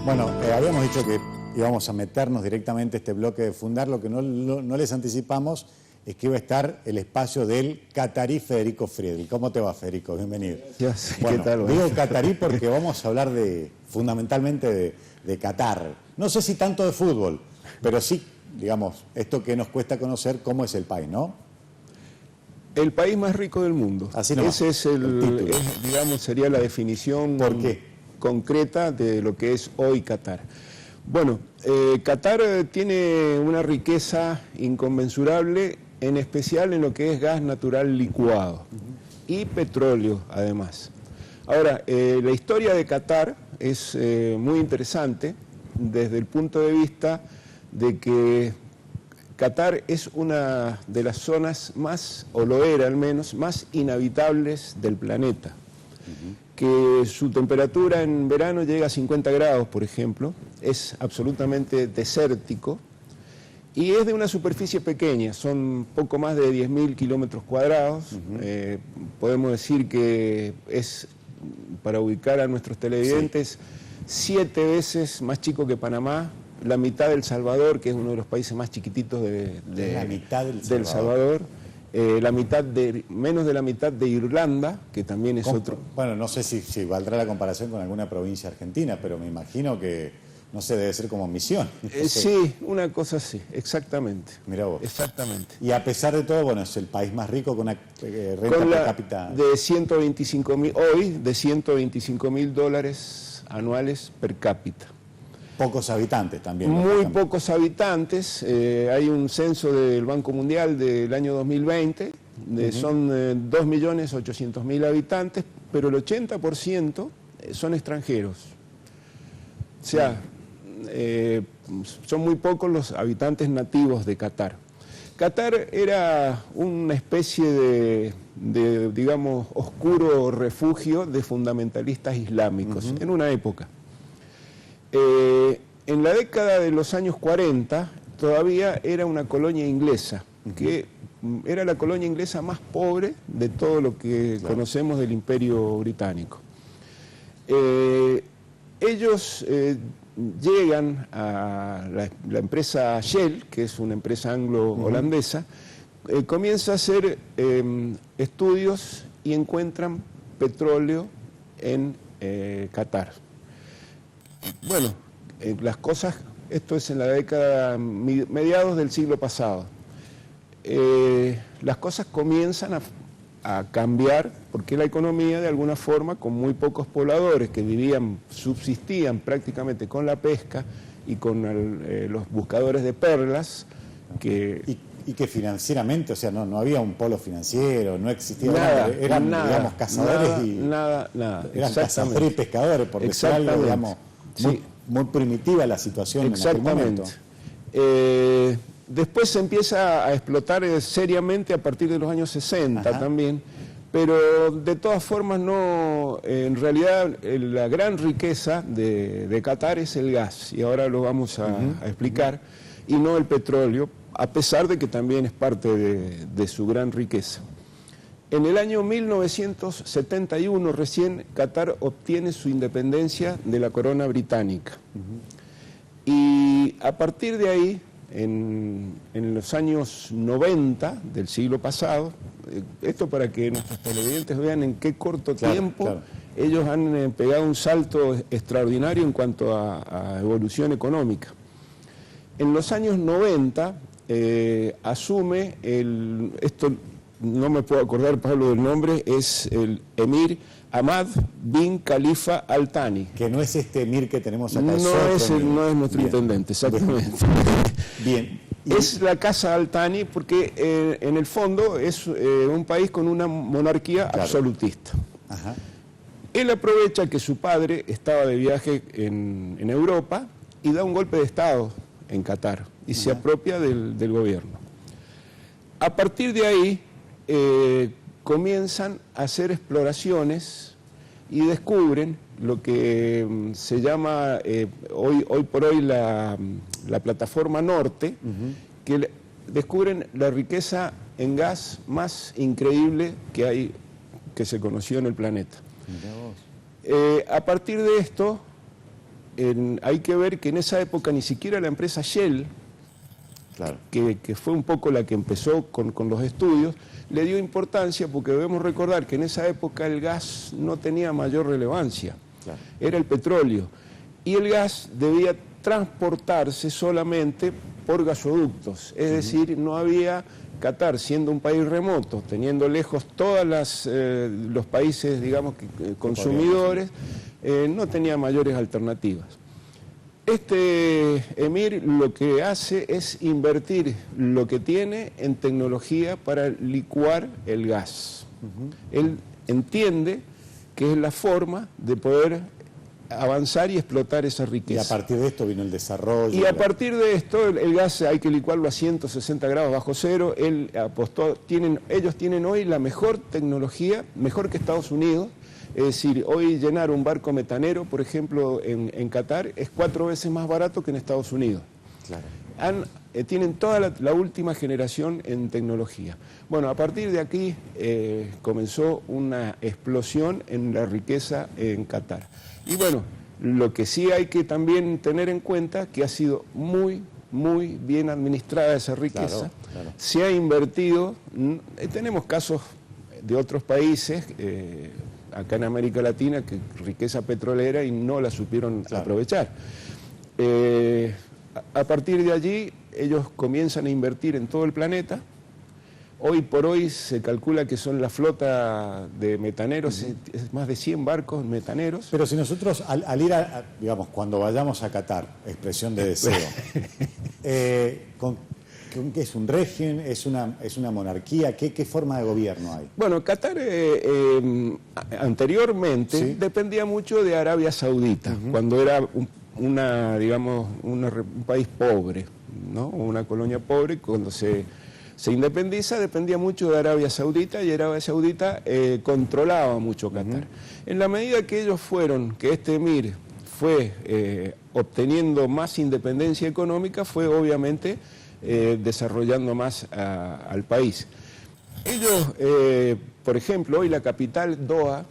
Bueno, habíamos dicho que íbamos a meternos directamente a este bloque de Fundar. Lo que no les anticipamos es que iba a estar el espacio del catarí Federico Friedl. ¿Cómo te va, Federico? Bienvenido. Gracias. Bueno, ¿qué tal? Digo catarí porque vamos a hablar fundamentalmente de Qatar. No sé si tanto de fútbol, pero sí, digamos, esto que nos cuesta conocer cómo es el país, ¿no? El país más rico del mundo. Así nomás, ese es digamos, sería la definición concreta de lo que es hoy Qatar. Bueno, Qatar tiene una riqueza inconmensurable, en especial en lo que es gas natural licuado y petróleo, además. Ahora, la historia de Qatar es muy interesante desde el punto de vista de que Qatar es una de las zonas más, o lo era al menos, más inhabitables del planeta. Que su temperatura en verano llega a 50 grados, por ejemplo, es absolutamente desértico y es de una superficie pequeña, son poco más de 10.000 kilómetros cuadrados. Podemos decir que es, para ubicar a nuestros televidentes, 7 veces más chico que Panamá, la mitad de El Salvador, que es uno de los países más chiquititos la mitad del Salvador. Menos de la mitad de Irlanda, que también es otro. Bueno, no sé si valdrá la comparación con alguna provincia argentina, pero me imino que, no sé, debe ser como Misión. Sí, una cosa así, exactamente. Mirá vos. Exactamente. Y a pesar de todo, bueno, es el país más rico con una renta per cápita. De 125.000, hoy, de $125.000 anuales per cápita. Pocos habitantes también. Muy pocos habitantes. Hay un censo del Banco Mundial del año 2020, son 2.800.000 habitantes, pero el 80% son extranjeros. O sea, son muy pocos los habitantes nativos de Qatar. Qatar era una especie de digamos, oscuro refugio de fundamentalistas islámicos en una época. En la década de los años 40 todavía era una colonia inglesa, que era la colonia inglesa más pobre de todo lo que conocemos del Imperio Británico. Ellos llegan a la empresa Shell, que es una empresa anglo-holandesa, comienza a hacer estudios y encuentran petróleo en Qatar. Bueno, las cosas, esto es en la década, mediados del siglo pasado, las cosas comienzan a cambiar porque la economía, de alguna forma, con muy pocos pobladores que subsistían prácticamente con la pesca y con los buscadores de perlas, Y que financieramente, o sea, no había un polo financiero, no existía nada, eran digamos, cazadores nada. Eran cazadores y pescadores, por decir algo, digamos, muy primitiva la situación. Exactamente. Después se empieza a explotar seriamente a partir de los años 60 también, pero de todas formas en realidad la gran riqueza de Qatar es el gas, y ahora lo vamos a explicar, y no el petróleo, a pesar de que también es parte de su gran riqueza. En el año 1971 recién Qatar obtiene su independencia de la corona británica. Y a partir de ahí, en los años 90 del siglo pasado, esto para que nuestros televidentes vean en qué corto tiempo ellos han pegado un salto extraordinario en cuanto a evolución económica. En los años 90 asume esto no me puedo acordar, Pablo, del nombre, es el emir Hamad bin Khalifa Al Thani. Que no es este emir que tenemos acá. No es nuestro intendente, exactamente. Bien. Es la casa Al Thani porque en el fondo es un país con una monarquía absolutista. Él aprovecha que su padre estaba de viaje en Europa y da un golpe de Estado en Qatar y se apropia del gobierno. A partir de ahí comienzan a hacer exploraciones y descubren lo que se llama hoy por hoy la plataforma norte, que descubren la riqueza en gas más increíble que se conoció en el planeta. A partir de esto hay que ver que en esa época ni siquiera la empresa Shell, claro, que fue un poco la que empezó con los estudios, le dio importancia, porque debemos recordar que en esa época el gas no tenía mayor relevancia, claro, era el petróleo, y el gas debía transportarse solamente por gasoductos, es decir, no había... Qatar, siendo un país remoto, teniendo lejos todos los países, digamos, consumidores, no tenía mayores alternativas. Este emir lo que hace es invertir lo que tiene en tecnología para licuar el gas. Él entiende que es la forma de poder avanzar y explotar esa riqueza. Y a partir de esto vino el desarrollo. Y a partir de esto, el gas hay que licuarlo a 160 grados bajo cero. Él apostó, ellos tienen hoy la mejor tecnología, mejor que Estados Unidos. Es decir, hoy llenar un barco metanero, por ejemplo, en Qatar, es 4 veces más barato que en Estados Unidos. Claro. Tienen toda la última generación en tecnología. Bueno, a partir de aquí comenzó una explosión en la riqueza en Qatar. Y bueno, lo que sí hay que también tener en cuenta que ha sido muy bien administrada esa riqueza. Claro, claro. Se ha invertido, tenemos casos de otros países, acá en América Latina, que riqueza petrolera y no la supieron aprovechar. A partir de allí, ellos comienzan a invertir en todo el planeta. Hoy por hoy se calcula que son la flota de metaneros, es más de 100 barcos metaneros. Pero si nosotros, al ir digamos, cuando vayamos a Qatar, expresión de deseo, ¿qué es un régimen? ¿Es una monarquía? ¿Qué forma de gobierno hay? Bueno, Qatar anteriormente dependía mucho de Arabia Saudita, cuando era un país pobre, ¿no? Una colonia pobre. Cuando se independiza, dependía mucho de Arabia Saudita, y Arabia Saudita controlaba mucho Qatar. En la medida que ellos que este emir fue obteniendo más independencia económica, fue obviamente desarrollando más al país. Ellos, por ejemplo, hoy la capital, Doha,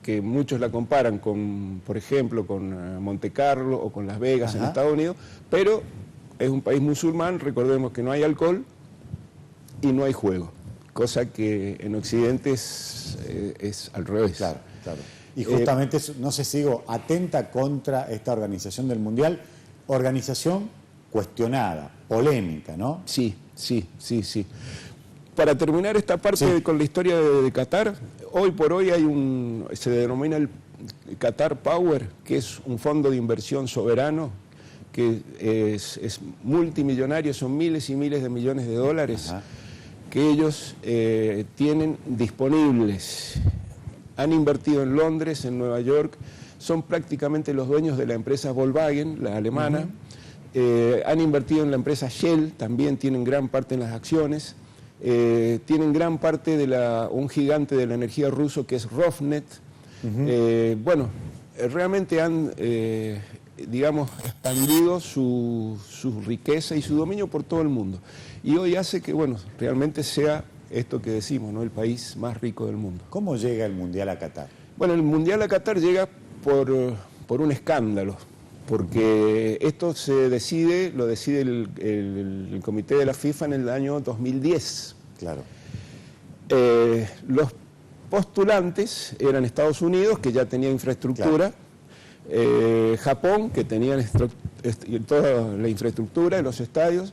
que muchos la comparan con, por ejemplo, con Monte Carlo o con Las Vegas en Estados Unidos, pero es un país musulmán. Recordemos que no hay alcohol y no hay juego, cosa que en Occidente es al revés. Claro, claro. Y justamente, no sé si digo, atenta contra esta organización del Mundial, organización cuestionada, polémica, ¿no? Sí. Para terminar esta parte con la historia de Qatar, hoy por hoy se denomina el Qatar Power, que es un fondo de inversión soberano, que es multimillonario, son miles y miles de millones de dólares que ellos tienen disponibles. Han invertido en Londres, en Nueva York, son prácticamente los dueños de la empresa Volkswagen, la alemana. Han invertido en la empresa Shell, también tienen gran parte en las acciones. Tienen gran parte de un gigante de la energía ruso que es Rosneft. Realmente han, digamos, expandido su riqueza y su dominio por todo el mundo. Y hoy hace que, realmente sea esto que decimos, ¿no? El país más rico del mundo. ¿Cómo llega el Mundial a Qatar? Bueno, el Mundial a Qatar llega por un escándalo, porque esto lo decide el comité de la FIFA en el año 2010. Claro. Los postulantes eran Estados Unidos, que ya tenía infraestructura, Japón, que tenía toda la infraestructura en los estadios,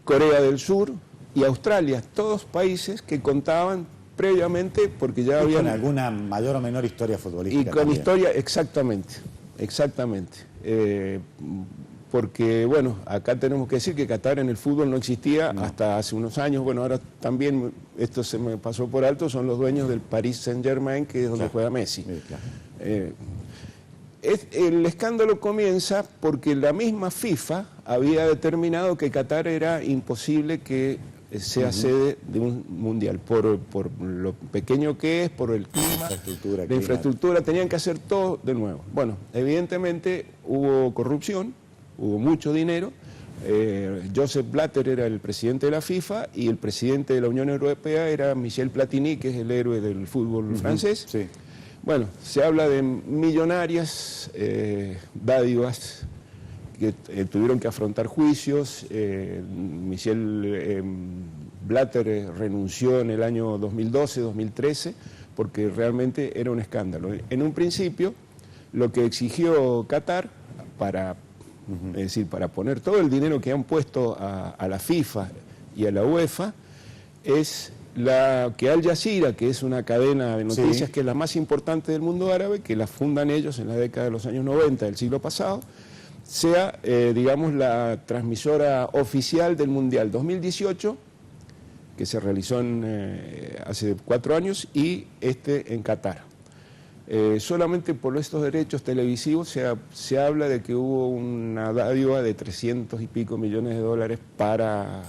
Corea del Sur y Australia, todos países que contaban previamente porque ya habían... con alguna mayor o menor historia futbolística. Y con también. Historia, exactamente. Porque, acá tenemos que decir que Qatar en el fútbol no existía hasta hace unos años. Ahora también, esto se me pasó por alto, son los dueños del Paris Saint-Germain, que es donde juega Messi. El escándalo comienza porque la misma FIFA había determinado que Qatar era imposible que sea sede de un mundial, por lo pequeño que es, por el clima, la infraestructura, tenían que hacer todo de nuevo. Evidentemente hubo corrupción, hubo mucho dinero. Joseph Blatter era el presidente de la FIFA y el presidente de la Unión Europea era Michel Platini, que es el héroe del fútbol francés. Bueno, se habla de millonarias dádivas que tuvieron que afrontar juicios. Michel Blatter renunció en el año 2012, 2013, porque realmente era un escándalo. En un principio, lo que exigió Qatar para, es decir, para poner todo el dinero que han puesto a la FIFA y a la UEFA, es que Al Jazeera, que es una cadena de noticias sí, que es la más importante del mundo árabe, que la fundan ellos en la década de los años 90 del siglo pasado, sea, digamos, la transmisora oficial del Mundial 2018, que se realizó hace 4 años, y en Qatar. Solamente por estos derechos televisivos se habla de que hubo una dádiva de 300 y pico millones de dólares para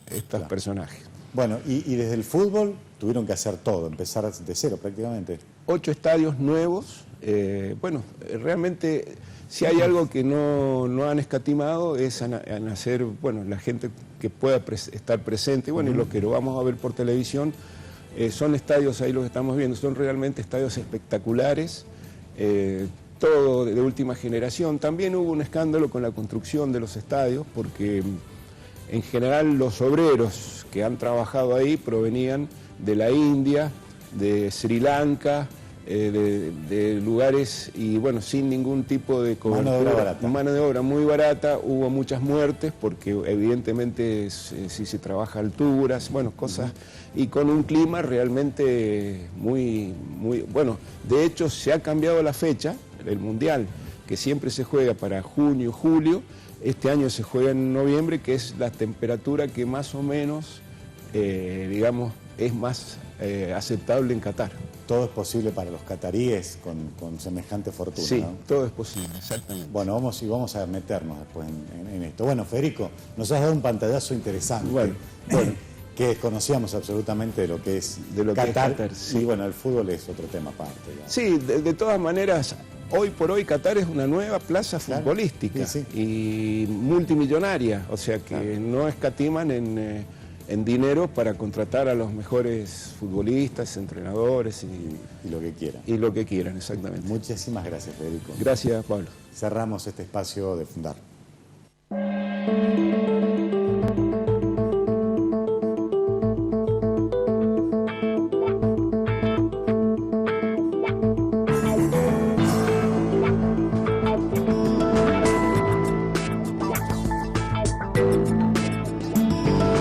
estos personajes. Bueno, y desde el fútbol tuvieron que hacer todo, empezar de cero prácticamente. 8 estadios nuevos. Bueno, realmente si hay algo que no han escatimado es en hacer, bueno, la gente que pueda estar presente, bueno, y lo que lo vamos a ver por televisión, son estadios, ahí los estamos viendo, son realmente estadios espectaculares, todo de última generación. También hubo un escándalo con la construcción de los estadios, porque en general los obreros que han trabajado ahí provenían de la India, de Sri Lanka, de lugares, y bueno, sin ningún tipo de cobertura. Mano de obra barata. Mano de obra muy barata, hubo muchas muertes porque evidentemente si se trabaja a alturas, bueno, cosas, y con un clima realmente muy, bueno, de hecho se ha cambiado la fecha, el Mundial, que siempre se juega para junio, julio, este año se juega en noviembre, que es la temperatura que más o menos, digamos, es más aceptable en Qatar. Todo es posible para los cataríes con semejante fortuna, sí, ¿no? Todo es posible, exactamente. Bueno, vamos a meternos después en esto. Bueno, Federico, nos has dado un pantallazo interesante. Bueno, que desconocíamos absolutamente de lo que es Qatar. Sí. Y bueno, el fútbol es otro tema aparte. ¿Digamos? Sí, de todas maneras, hoy por hoy Qatar es una nueva plaza futbolística, sí, y multimillonaria, o sea que no escatiman en dinero para contratar a los mejores futbolistas, entrenadores y lo que quieran. Y lo que quieran, exactamente. Muchísimas gracias, Federico. Gracias, Pablo. Cerramos este espacio de Fundar.